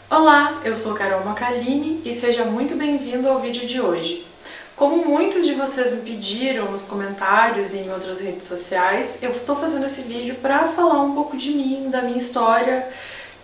Olá, eu sou Carol Macalini e seja muito bem-vindo ao vídeo de hoje. Como muitos de vocês me pediram nos comentários e em outras redes sociais, eu estou fazendo esse vídeo para falar um pouco de mim, da minha história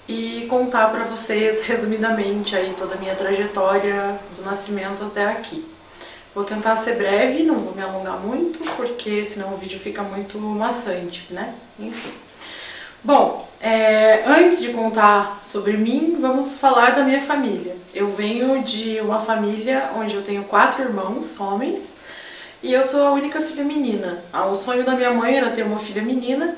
e contar para vocês resumidamente aí toda a minha trajetória do nascimento até aqui. Vou tentar ser breve, não vou me alongar muito, porque senão o vídeo fica muito maçante, né? Enfim. Bom, antes de contar sobre mim, vamos falar da minha família. Eu venho de uma família onde eu tenho 4 irmãos, homens, e eu sou a única filha menina. O sonho da minha mãe era ter uma filha menina,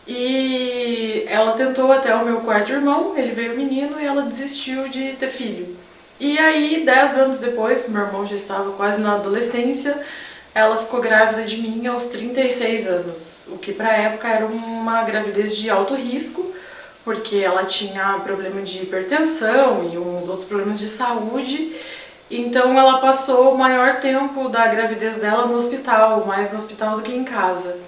e ela tentou até o meu quarto irmão, ele veio menino e ela desistiu de ter filho. E aí, 10 anos depois, meu irmão já estava quase na adolescência, ela ficou grávida de mim aos 36 anos, o que pra época era uma gravidez de alto risco, porque ela tinha problema de hipertensão e uns outros problemas de saúde, então ela passou o maior tempo da gravidez dela no hospital, mais no hospital do que em casa.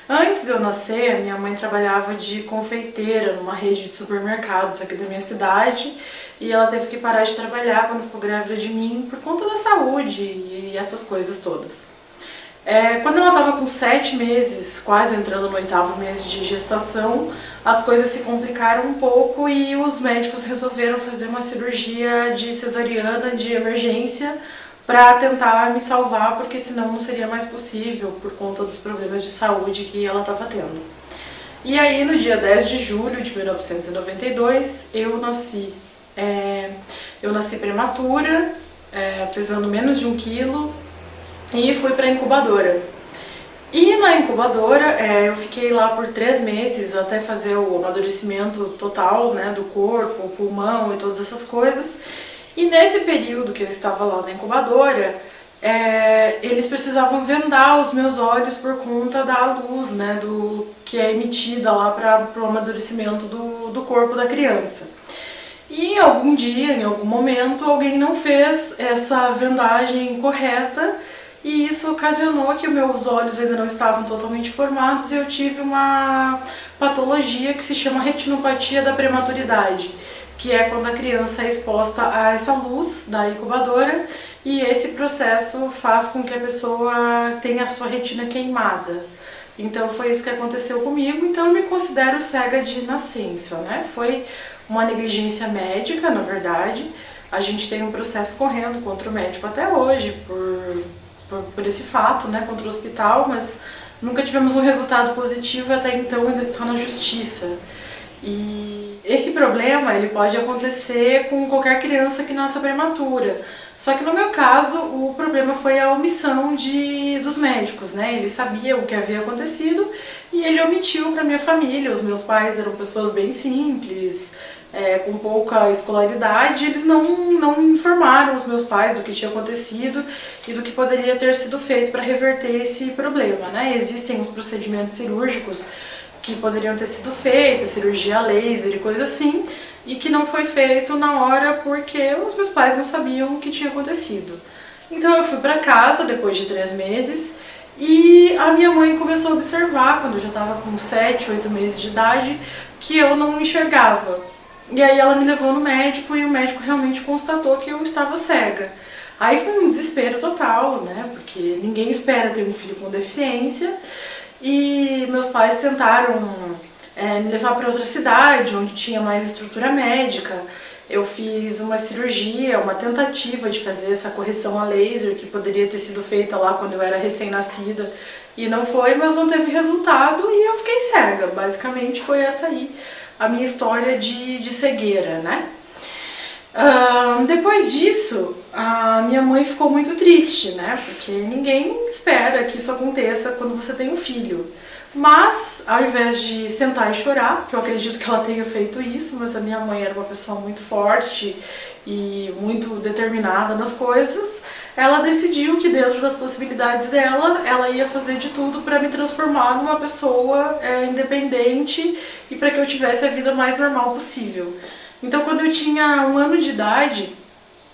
Antes de eu nascer, minha mãe trabalhava de confeiteira numa rede de supermercados aqui da minha cidade, e ela teve que parar de trabalhar quando ficou grávida de mim por conta da saúde e essas coisas todas. Quando ela estava com 7 meses, quase entrando no 8º mês de gestação, as coisas se complicaram um pouco e os médicos resolveram fazer uma cirurgia de cesariana de emergência para tentar me salvar, porque senão não seria mais possível por conta dos problemas de saúde que ela estava tendo. E aí, no dia 10 de julho de 1992, eu nasci. Eu nasci prematura, pesando menos de 1 quilo, e fui para a incubadora. E na incubadora eu fiquei lá por 3 meses até fazer o amadurecimento total, né, do corpo, pulmão e todas essas coisas. E nesse período que eu estava lá na incubadora, eles precisavam vendar os meus olhos por conta da luz, né, do que é emitida lá para o amadurecimento do corpo da criança. E em algum dia, em algum momento, alguém não fez essa vendagem correta, e isso ocasionou que meus olhos ainda não estavam totalmente formados e eu tive uma patologia que se chama retinopatia da prematuridade, que é quando a criança é exposta a essa luz da incubadora e esse processo faz com que a pessoa tenha a sua retina queimada. Então foi isso que aconteceu comigo, então eu me considero cega de nascença, né? Foi uma negligência médica, na verdade. A gente tem um processo correndo contra o médico até hoje por esse fato, né, contra o hospital, mas nunca tivemos um resultado positivo e até então ainda está na justiça. E esse problema ele pode acontecer com qualquer criança que nasça prematura. Só que no meu caso, o problema foi a omissão dos médicos, né? Ele sabia o que havia acontecido e ele omitiu para minha família. Os meus pais eram pessoas bem simples, com pouca escolaridade, eles não informaram os meus pais do que tinha acontecido e do que poderia ter sido feito para reverter esse problema, né? Existem os procedimentos cirúrgicos que poderiam ter sido feitos, cirurgia laser e coisa assim, e que não foi feito na hora porque os meus pais não sabiam o que tinha acontecido. Então eu fui para casa depois de 3 meses e a minha mãe começou a observar, quando eu já estava com 7, 8 meses de idade, que eu não enxergava. E aí ela me levou no médico e o médico realmente constatou que eu estava cega. Aí foi um desespero total, né? Porque ninguém espera ter um filho com deficiência. E meus pais tentaram me levar para outra cidade, onde tinha mais estrutura médica. Eu fiz uma cirurgia, uma tentativa de fazer essa correção a laser, que poderia ter sido feita lá quando eu era recém-nascida. E não foi, mas não teve resultado e eu fiquei cega. Basicamente foi essa aí a minha história de cegueira, né? Depois disso, a minha mãe ficou muito triste, né? Porque ninguém espera que isso aconteça quando você tem um filho. Mas, ao invés de sentar e chorar, que eu acredito que ela tenha feito isso, mas a minha mãe era uma pessoa muito forte e muito determinada nas coisas, ela decidiu que dentro das possibilidades dela, ela ia fazer de tudo para me transformar numa pessoa independente e para que eu tivesse a vida mais normal possível. Então, quando eu tinha 1 ano de idade,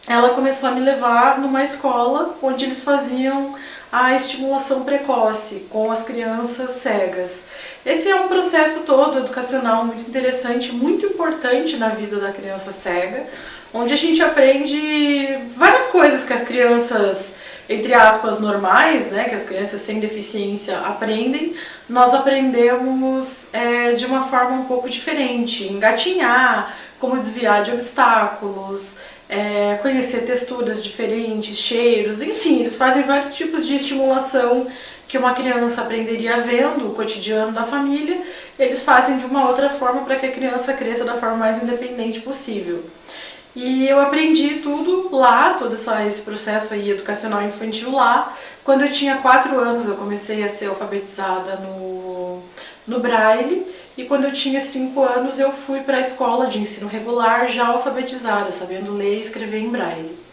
ela começou a me levar numa escola onde eles faziam a estimulação precoce com as crianças cegas. Esse é um processo todo educacional muito interessante, muito importante na vida da criança cega, onde a gente aprende várias coisas que as crianças, entre aspas, normais, né, que as crianças sem deficiência aprendem, nós aprendemos de uma forma um pouco diferente, engatinhar, como desviar de obstáculos, conhecer texturas diferentes, cheiros, enfim, eles fazem vários tipos de estimulação que uma criança aprenderia vendo o cotidiano da família, eles fazem de uma outra forma para que a criança cresça da forma mais independente possível. E eu aprendi tudo lá, todo esse processo aí educacional infantil lá. Quando eu tinha 4 anos eu comecei a ser alfabetizada no Braille, e quando eu tinha 5 anos eu fui para a escola de ensino regular já alfabetizada, sabendo ler e escrever em Braille.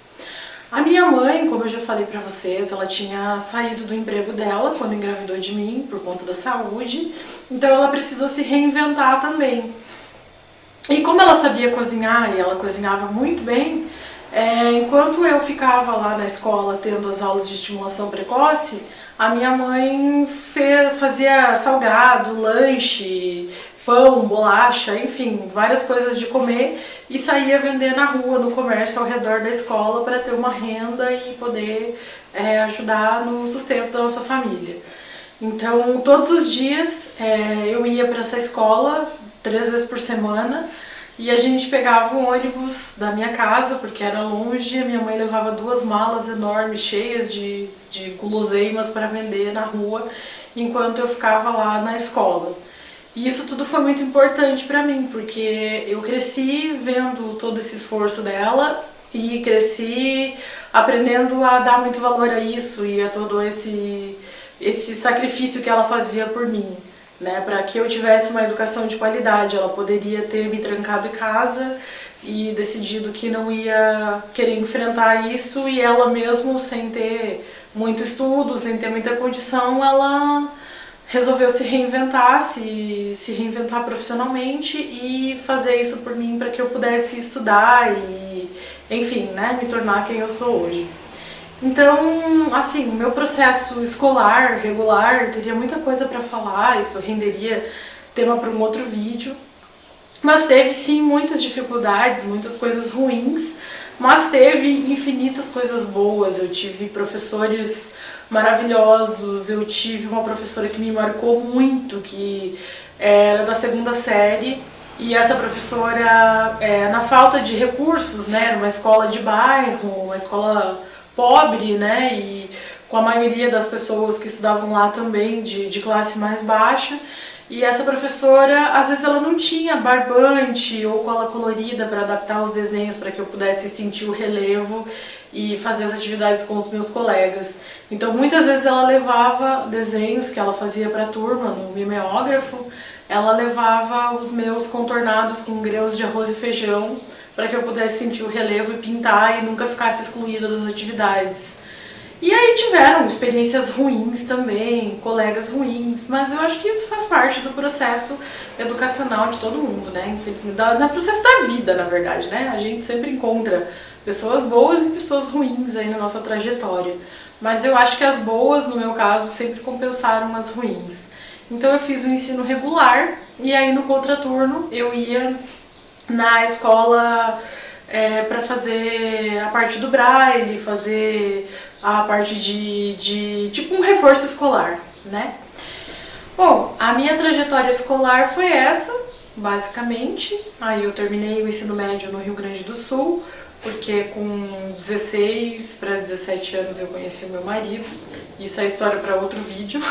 A minha mãe, como eu já falei pra vocês, ela tinha saído do emprego dela quando engravidou de mim, por conta da saúde, então ela precisou se reinventar também. E como ela sabia cozinhar, e ela cozinhava muito bem, enquanto eu ficava lá na escola tendo as aulas de estimulação precoce, a minha mãe fazia salgado, lanche, pão, bolacha, enfim, várias coisas de comer e saía vender na rua, no comércio ao redor da escola para ter uma renda e poder ajudar no sustento da nossa família. Então, todos os dias eu ia para essa escola 3 vezes por semana e a gente pegava um ônibus da minha casa, porque era longe, a minha mãe levava 2 malas enormes, cheias de guloseimas para vender na rua, enquanto eu ficava lá na escola. E isso tudo foi muito importante para mim, porque eu cresci vendo todo esse esforço dela e cresci aprendendo a dar muito valor a isso e a todo esse sacrifício que ela fazia por mim, né? Para que eu tivesse uma educação de qualidade. Ela poderia ter me trancado em casa e decidido que não ia querer enfrentar isso, e ela mesmo, sem ter muito estudo, sem ter muita condição, ela resolveu se reinventar profissionalmente e fazer isso por mim para que eu pudesse estudar e, enfim, né, me tornar quem eu sou hoje. Então, assim, o meu processo escolar, regular, teria muita coisa para falar, isso renderia tema para um outro vídeo, mas teve sim muitas dificuldades, muitas coisas ruins, mas teve infinitas coisas boas. Eu tive professores maravilhosos, eu tive uma professora que me marcou muito, que era da 2ª série, e essa professora, na falta de recursos, né, era uma escola de bairro, uma escola pobre, né, e com a maioria das pessoas que estudavam lá também de classe mais baixa, e essa professora, às vezes ela não tinha barbante ou cola colorida para adaptar os desenhos para que eu pudesse sentir o relevo e fazer as atividades com os meus colegas. Então muitas vezes ela levava desenhos que ela fazia para a turma no mimeógrafo, ela levava os meus contornados com grãos de arroz e feijão para que eu pudesse sentir o relevo e pintar e nunca ficasse excluída das atividades. E aí tiveram experiências ruins também, colegas ruins, mas eu acho que isso faz parte do processo educacional de todo mundo, né? Infelizmente, do processo da vida, na verdade, né? A gente sempre encontra pessoas boas e pessoas ruins aí na nossa trajetória. Mas eu acho que as boas, no meu caso, sempre compensaram as ruins. Então eu fiz o ensino regular e aí no contraturno eu ia na escola para fazer a parte do Braille, fazer a parte de tipo um reforço escolar, né? Bom, a minha trajetória escolar foi essa, basicamente. Aí eu terminei o ensino médio no Rio Grande do Sul, porque com 16 para 17 anos eu conheci o meu marido. Isso é história para outro vídeo.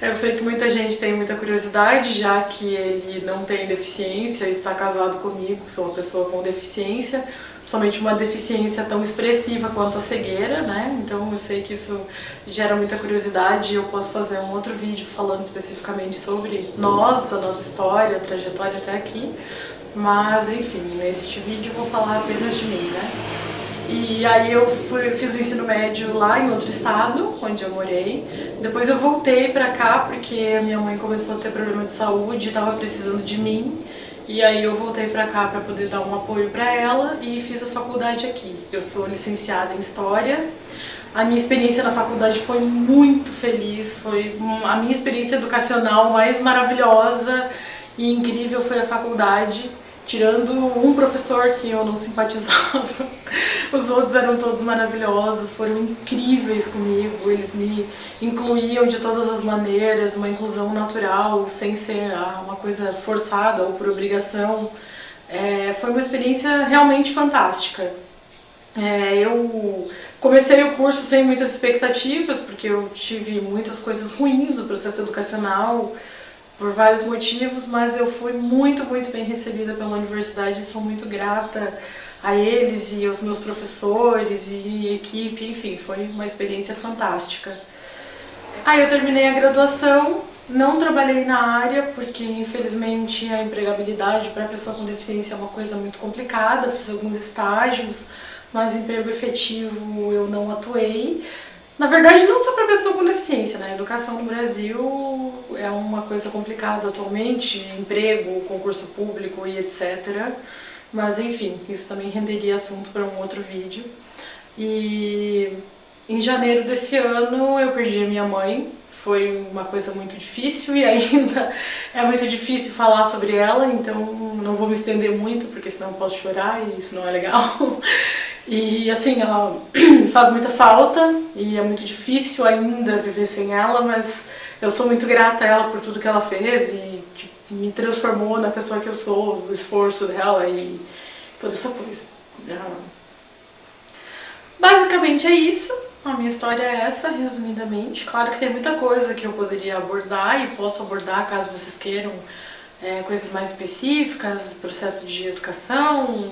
Eu sei que muita gente tem muita curiosidade, já que ele não tem deficiência e está casado comigo, que sou uma pessoa com deficiência, somente uma deficiência tão expressiva quanto a cegueira, né? Então eu sei que isso gera muita curiosidade e eu posso fazer um outro vídeo falando especificamente sobre nós, a nossa história, a trajetória até aqui. Mas enfim, neste vídeo eu vou falar apenas de mim, né? E aí eu fiz o ensino médio lá em outro estado, onde eu morei. Depois eu voltei pra cá porque a minha mãe começou a ter problema de saúde e estava precisando de mim. E aí eu voltei pra cá pra poder dar um apoio pra ela e fiz a faculdade aqui. Eu sou licenciada em História. A minha experiência na faculdade foi muito feliz, foi a minha experiência educacional mais maravilhosa e incrível foi a faculdade, tirando um professor que eu não simpatizava. Os outros eram todos maravilhosos, foram incríveis comigo, eles me incluíam de todas as maneiras, uma inclusão natural, sem ser uma coisa forçada ou por obrigação. Foi uma experiência realmente fantástica. Eu comecei o curso sem muitas expectativas, porque eu tive muitas coisas ruins no processo educacional, por vários motivos, mas eu fui muito bem recebida pela universidade e sou muito grata a eles e aos meus professores e equipe, enfim, foi uma experiência fantástica. Aí eu terminei a graduação, não trabalhei na área, porque infelizmente a empregabilidade para pessoa com deficiência é uma coisa muito complicada, fiz alguns estágios, mas emprego efetivo eu não atuei. Na verdade, não só para pessoa com deficiência, né? A educação no Brasil é uma coisa complicada atualmente, emprego, concurso público e etc. Mas enfim, isso também renderia assunto para um outro vídeo. E em janeiro desse ano eu perdi a minha mãe. Foi uma coisa muito difícil e ainda é muito difícil falar sobre ela, então não vou me estender muito, porque senão eu posso chorar e isso não é legal. E assim, ela faz muita falta e é muito difícil ainda viver sem ela, mas eu sou muito grata a ela por tudo que ela fez e tipo, me transformou na pessoa que eu sou, o esforço dela e toda essa coisa. Basicamente é isso. A minha história é essa, resumidamente. Claro que tem muita coisa que eu poderia abordar e posso abordar caso vocês queiram coisas mais específicas, processo de educação,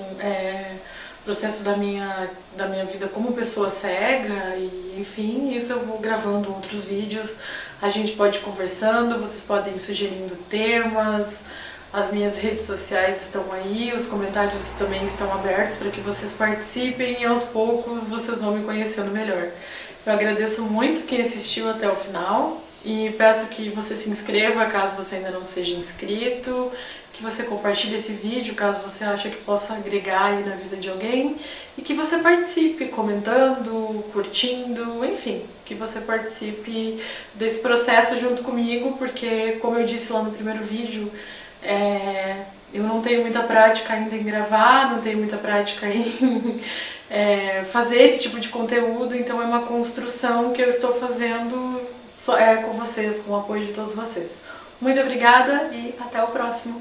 processo da minha vida como pessoa cega e enfim, isso eu vou gravando outros vídeos, a gente pode ir conversando, vocês podem ir sugerindo temas, as minhas redes sociais estão aí, os comentários também estão abertos para que vocês participem e aos poucos vocês vão me conhecendo melhor. Eu agradeço muito quem assistiu até o final e peço que você se inscreva caso você ainda não seja inscrito, que você compartilhe esse vídeo caso você ache que possa agregar aí na vida de alguém e que você participe comentando, curtindo, enfim, que você participe desse processo junto comigo, porque como eu disse lá no primeiro vídeo, eu não tenho muita prática ainda em gravar, não tenho muita prática em fazer esse tipo de conteúdo, então é uma construção que eu estou fazendo com vocês, com o apoio de todos vocês. Muito obrigada e até o próximo!